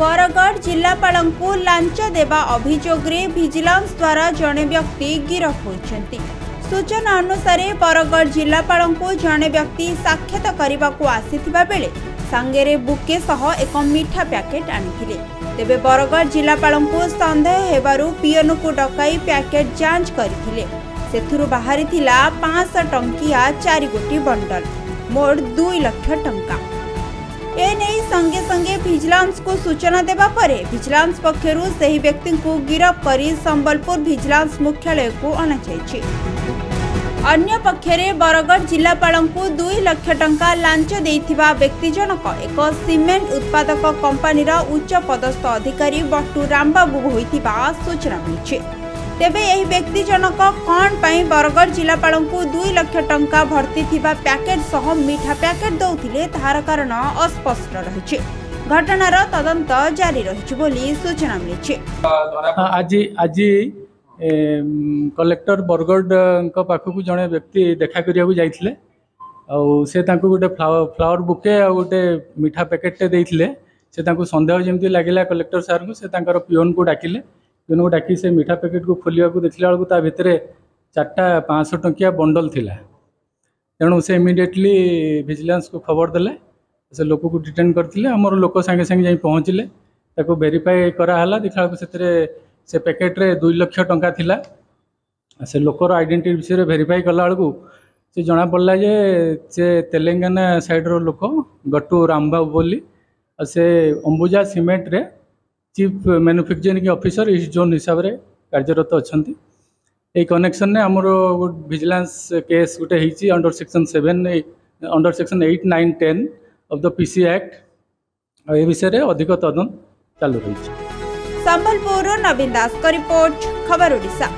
Bargarh जिलापालंकु launch देवा अभियोगे vigilance द्वारा जड़े व्यक्ति गिरफ होइछन्ति। सूचना अनुसार बरगढ़ जिलापालंकु जड़े व्यक्ति साक्षात करने को आसीथिबा बेले सांगेरे बुके सह एक मीठा पैकेट आनिथिले। तेबे बरगढ़ जिलापालंकु संदेह हेबारु पियन को डकाई पैकेट जांच करथिले। सेथुरु बाहरिथिला 500 टंकिया 4 गोटी बंडल मोट 2 लाख टंका। एने संगे संगे विजिलेंस को सूचना देवा परे विजिलेंस पक्षरु सही व्यक्ति को गिरफ्त करी संबलपुर विजिलेंस मुख्यालय को अणाଯାଇଛି। अन्य पक्षरे बरगढ़ जिलापालंकु 2 लाख टंका लांच देइथिबा व्यक्ति जनक एक सीमेंट उत्पादक कंपनीर उच्च पदस्थ अधिकारी बट्टू रामबाबू होइथिबा सूचना मिलिछि। तेबे यही व्यक्ति जनक कौन पाई बरगढ़ जिलापालंकु 2 लाख टंका भर्ती थिबा पैकेट सह मीठा पैकेट दौथिले तार कारण अस्पष्ट रहिछि। घटनार तदंत जारी रहिछि बोली सूचना मिलिछि। आज कलेक्टर बरगढ़ पाखक जड़े व्यक्ति देखा करिया जाइथिले और से तांको गोटे फ्लावर बुके और गोटे मीठा पैकेट देइथिले। से तांको संदेह जेमती लागिला कलेक्टर सार को से तांकर पियोन को डाकिले। पियोन को डाकी से मीठा पैकेट को खोलिया को देखला बेलू ता भितर 4टा 500 टंकिया बंडल थिला। तेणु से इमिडिएटली विजिलेंस को खबर देले। से लोक को डिटेन करथिले। हमर लोक संगे संगे जाई पहुँचले ताको वेरीफाई कराला। देखला को से पैकेट रे 2 लाख टंका थिला। से लोकर आइडेंटिटी विषय वेरीफाई कला बेलू से जना पड़ला जे से तेलंगाना साइड रो लोक गट्टू रामबाबू बोली से अंबुजा सीमेंट रे चीफ मैन्युफैक्चरिंग ऑफिसर इस जोन हिसाब से कार्यरत अच्छा। ये कनेक्शन ने आमर विजिलेंस केस गोटे होती under section 8, 9, 10 of the PC act. ए विषय अधिक तदंत चालू रही। संबलपुर नवीन दास का रिपोर्ट, खबर ओडिशा।